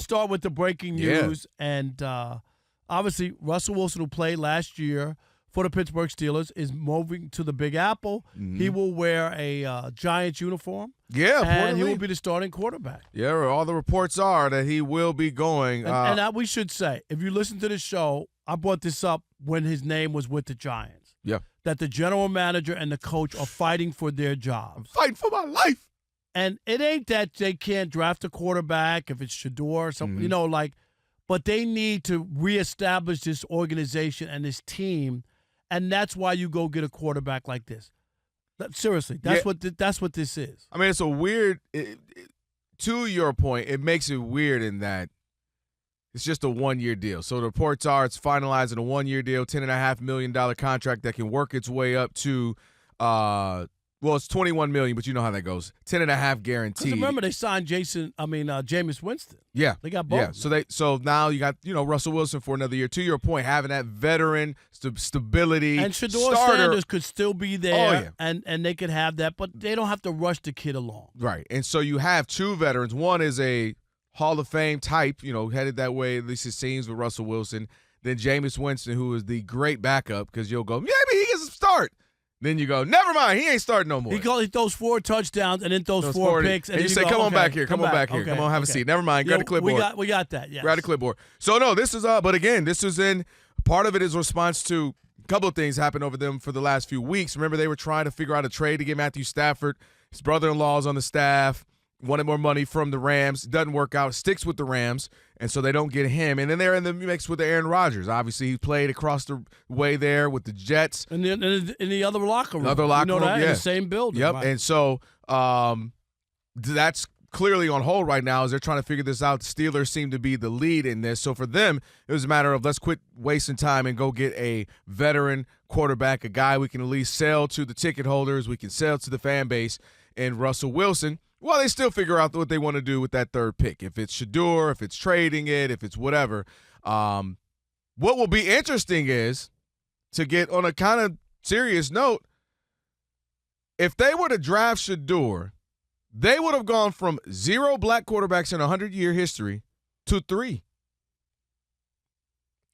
start with the breaking news. And obviously, Russell Wilson, who played last year for the Pittsburgh Steelers, is moving to the Big Apple. Mm-hmm. He will wear a Giants uniform. Yeah, and he will be the starting quarterback. Yeah, all the reports are that he will be going. And we should say, if you listen to the show, I brought this up when his name was with the Giants. Yeah. That the general manager and the coach are fighting for their jobs. I'm fighting for my life. And it ain't that they can't draft a quarterback if it's Shador or something, but they need to reestablish this organization and this team, and that's why you go get a quarterback like this. Seriously, that's what this is. I mean, it's a weird to your point, it makes it weird in that it's just a one-year deal. So the reports are it's finalizing a one-year deal, $10.5 million contract that can work its way up to it's $21 million, but you know how that goes. $10.5 guaranteed. Remember, they signed Jameis Winston. Yeah, they got both. Yeah, so now you got Russell Wilson for another year. To your point, having that veteran stability and Shador starter. Sanders could still be there. Oh, yeah. and they could have that, but they don't have to rush the kid along. Right, and so you have two veterans. One is a Hall of Fame type, headed that way. At least it seems with Russell Wilson. Then Jameis Winston, who is the great backup, because you'll go, maybe he gets a start. Then you go, never mind, he ain't starting no more. He throws 4 touchdowns and then throws 4 picks. And you say, come on back here, come on back here. Come on, have a seat. Never mind, grab the clipboard. We got that, yes. Grab the clipboard. So, no, this is, but again, this is part of it is response to a couple of things happened over them for the last few weeks. Remember, they were trying to figure out a trade to get Matthew Stafford. His brother-in-law is on the staff. Wanted more money from the Rams. Doesn't work out. Sticks with the Rams, and so they don't get him. And then they're in the mix with Aaron Rodgers. Obviously, he played across the way there with the Jets. And in the other locker room. In the same building. Yep, right. and so that's clearly on hold right now as they're trying to figure this out. The Steelers seem to be the lead in this. So for them, it was a matter of let's quit wasting time and go get a veteran quarterback, a guy we can at least sell to the ticket holders, we can sell to the fan base, and Russell Wilson. Well, they still figure out what they want to do with that third pick. If it's Shador, if it's trading it, if it's whatever. What will be interesting is, to get on a kind of serious note, if they were to draft Shador, they would have gone from 0 black quarterbacks in 100-year history to 3.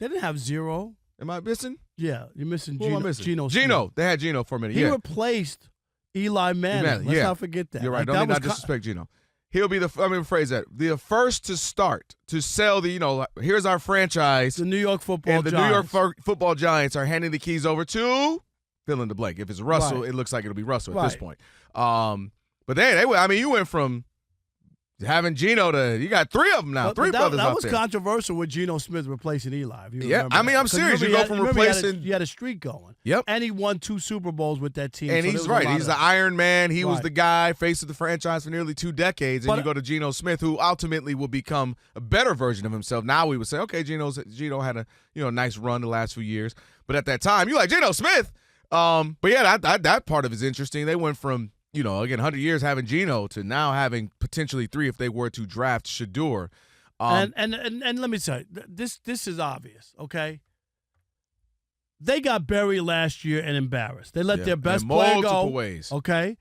They didn't have 0. Am I missing? Yeah, you're missing Who Geno. am I missing? Geno. Geno. They had Geno for a minute. He replaced Eli Manning. Let's not forget that. You're right. Don't not disrespect Geno. He'll be the first to start to sell here's our franchise. The New York Football Giants. And the New York Football Giants are handing the keys over to fill in the blank. If it's Russell, It looks like it'll be Russell at this point. But you went from having Geno to you got 3 of them now. Three brothers out there. That was controversial with Geno Smith replacing Eli. I'm serious. You go from replacing. You had a streak going. Yep. And he won 2 Super Bowls with that team. And he's right. He's the Iron Man. He was the guy, face of the franchise for nearly 2 decades. And you go to Geno Smith, who ultimately will become a better version of himself. Now we would say, okay, Geno had a nice run the last few years. But at that time, you like Geno Smith. But yeah, that part of it is interesting. They went from, again, 100 years having Geno to now having potentially 3 if they were to draft Shador. And let me say, this is obvious, okay? They got buried last year and embarrassed. They let their best player go. Multiple ways. Okay?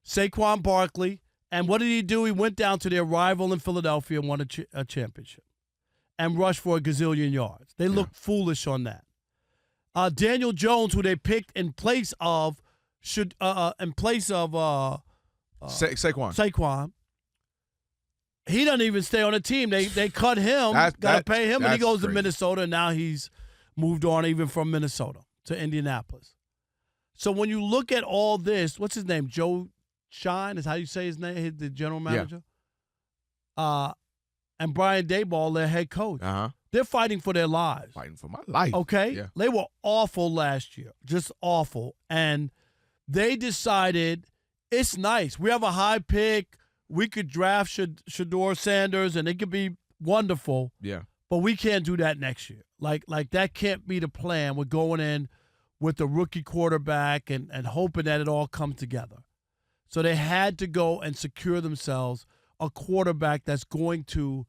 Saquon Barkley. And what did he do? He went down to their rival in Philadelphia and won a championship and rushed for a gazillion yards. They looked foolish on that. Daniel Jones, who they picked in place of Saquon. He doesn't even stay on the team. They cut him, got to pay him, and he goes to Minnesota, and now he's moved on even from Minnesota to Indianapolis. So when you look at all this, what's his name? Joe Shine is how you say his name, the general manager? Yeah. And Brian Daboll, their head coach. Uh-huh. They're fighting for their lives. Fighting for my life. Okay? Yeah. They were awful last year, just awful. And they decided it's nice. We have a high pick. We could draft Shador Sanders, and it could be wonderful. Yeah. But we can't do that next year. Like that can't be the plan. We're going in with a rookie quarterback and hoping that it all comes together. So they had to go and secure themselves a quarterback that's going to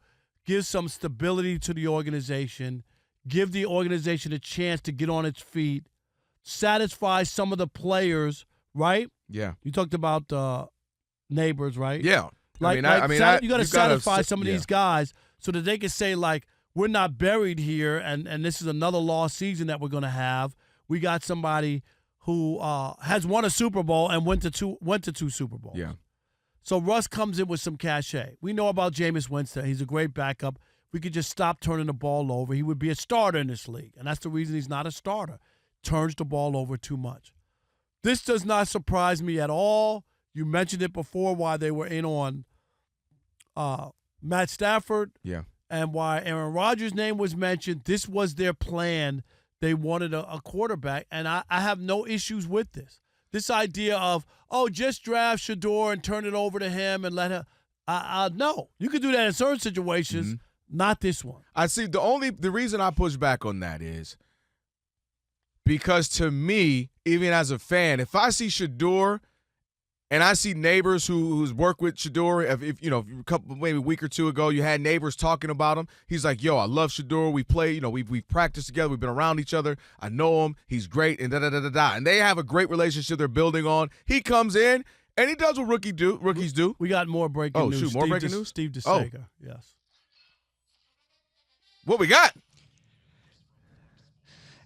give some stability to the organization, give the organization a chance to get on its feet, satisfy some of the players, right? Yeah. You talked about Neighbors, right? Yeah. You got to satisfy some of these guys so that they can say, like, we're not buried here, and this is another lost season that we're going to have. We got somebody who has won a Super Bowl and went to two Super Bowls. Yeah. So Russ comes in with some cachet. We know about Jameis Winston. He's a great backup. We could just stop turning the ball over. He would be a starter in this league, and that's the reason he's not a starter. Turns the ball over too much. This does not surprise me at all. You mentioned it before why they were in on Matt Stafford. Yeah. And why Aaron Rodgers' name was mentioned. This was their plan. They wanted a quarterback, and I have no issues with this. This idea of, just draft Shador and turn it over to him and let him no. You can do that in certain situations, not this one. I see the reason I push back on that is because to me, even as a fan, if I see Shador and I see neighbors who's worked with Shador, if maybe a week or two ago, you had neighbors talking about him. He's like, yo, I love Shador. We play, we've practiced together. We've been around each other. I know him. He's great, and da-da-da-da-da. And they have a great relationship they're building on. He comes in, and he does what rookies do. We got more breaking news. More breaking news? Steve DeSager, yes. What we got?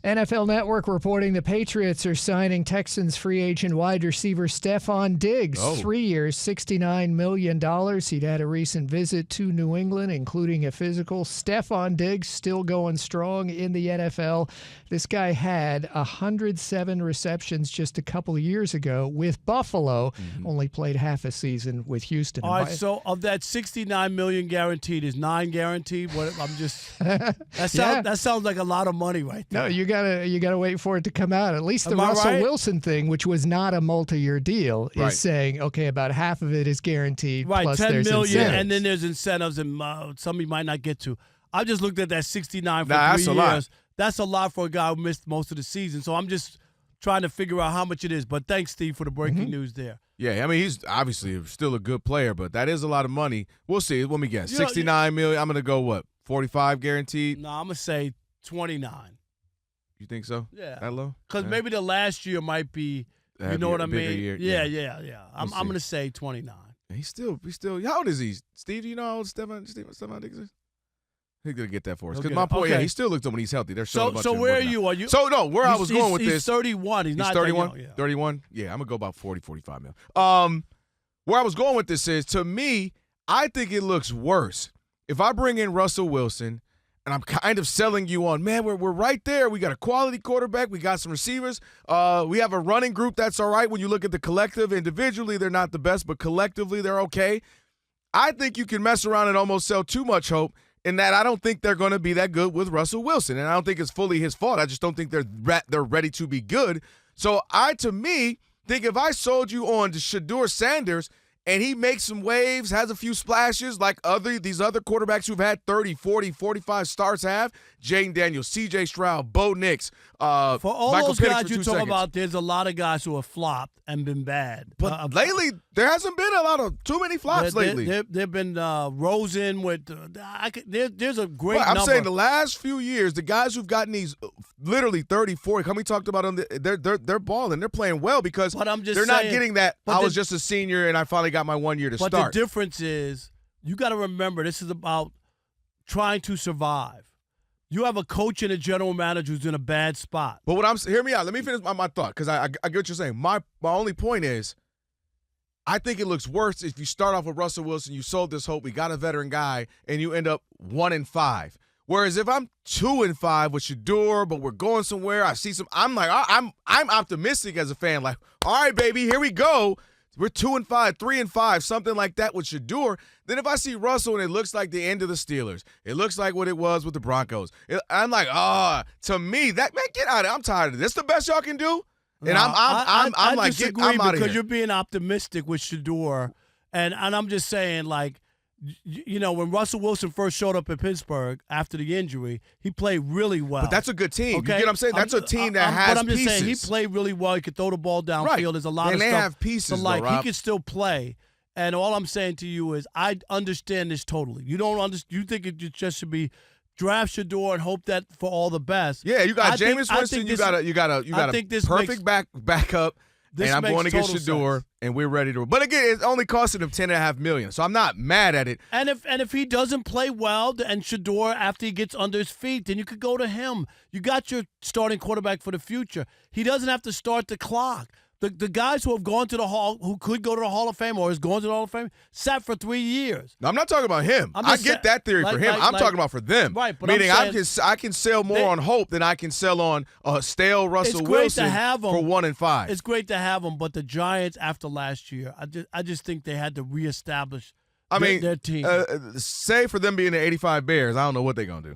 NFL Network reporting the Patriots are signing Texans free agent wide receiver Stephon Diggs. 3 years, $69 million. He'd had a recent visit to New England, including a physical. Stephon Diggs still going strong in the NFL. This guy had 107 receptions just a couple of years ago with Buffalo. Only played half a season with Houston. All right, so of that $69 million guaranteed, is $9 guaranteed? That sounds like a lot of money right there. No, you gotta wait for it to come out. At least the Russell Wilson thing, which was not a multi-year deal, is saying about half of it is guaranteed. Right, plus $10 there's million, incentives. and then there's incentives, and some you might not get to. I just looked at that 69 for 3 that's years. A lot. That's a lot for a guy who missed most of the season. So I'm just trying to figure out how much it is. But thanks, Steve, for the breaking news there. Yeah, I mean, he's obviously still a good player, but that is a lot of money. We'll see. Let me guess. $69 million. I'm going to go, what, 45 guaranteed? No, I'm going to say 29. You think so? Yeah. That low? Because maybe the last year might be, you know what I mean? Year. Yeah. I'm going to say 29. He's still. How old is he? Steve, do you know how old Stephon Diggs is? He's going to get that for us. Because my point, he still looks good when he's healthy. They're showing a bunch so of where are you? Are you? So, no, I was going with this. He's 31. He's not 31? that young, yeah. 31? Yeah, I'm going to go about 40, 45 mil. Where I was going with this is, to me, I think it looks worse. If I bring in Russell Wilson, and I'm kind of selling you on, man, we're right there. We got a quality quarterback. We got some receivers. We have a running group that's all right when you look at the collective. Individually, they're not the best, but collectively, they're okay. I think you can mess around and almost sell too much hope in that I don't think they're going to be that good with Russell Wilson. And I don't think it's fully his fault. I just don't think they're ready to be good. So to me, think if I sold you on to Shador Sanders and he makes some waves, has a few splashes like these other quarterbacks who've had 30, 40, 45 starts have, Jaden Daniels, C.J. Stroud, Bo Nix, for all Michael those Penix guys for you 2 talk seconds. about, there's a lot of guys who have flopped and been bad. But lately, there hasn't been a lot of too many flops lately. There've been Rosen with there's a great I'm number. saying the last few years, the guys who've gotten these literally 30, 40, we talked about them, they're balling. They're playing well because they're not getting that, I was just a senior and I finally got my 1 year to start. But the difference is, you got to remember, this is about trying to survive. You have a coach and a general manager who's in a bad spot. But hear me out. Let me finish my thought because I get what you're saying. My only point is, I think it looks worse if you start off with Russell Wilson, you sold this hope, we got a veteran guy, and you end up 1-5. Whereas if I'm 2-5 with Shador, but we're going somewhere, I see some. I'm like, I'm optimistic as a fan. Like, all right, baby, here we go. We're 2-5, 3-5, something like that with Shador. Then if I see Russell and it looks like the end of the Steelers, it looks like what it was with the Broncos. I'm like, to me, man, get out of it. I'm tired of this. This the best y'all can do? And I'm like, I'm out of here. Because you're being optimistic with Shador, and I'm just saying, like, when Russell Wilson first showed up in Pittsburgh after the injury, he played really well. But that's a good team. Okay? You get what I'm saying? That's a team that has pieces. But I'm just saying, he played really well. He could throw the ball downfield. Right. There's a lot of they stuff. Have pieces, so, like, though, Rob. he can still play. And all I'm saying to you is, I understand this totally. You don't understand. You think it just should be draft Shador and hope that for all the best. Yeah, you got Jameis Winston. You got a perfect backup. This and I'm makes going to get total Shador, sense. and we're ready to. But again, it's only costing him $10.5 million, so I'm not mad at it. And if he doesn't play well, and Shador after he gets under his feet, then you could go to him. You got your starting quarterback for the future. He doesn't have to start the clock. The guys who have gone to the who could go to the Hall of Fame or is going to the Hall of Fame, sat for 3 years. No, I'm not talking about him. I get that theory for him. I'm talking about for them. Right, but meaning I can sell more on hope than I can sell on stale Russell Wilson for 1 and 5. It's great to have him, but the Giants after last year, I just think they had to reestablish their team. Say for them being the 85 Bears, I don't know what they're gonna do.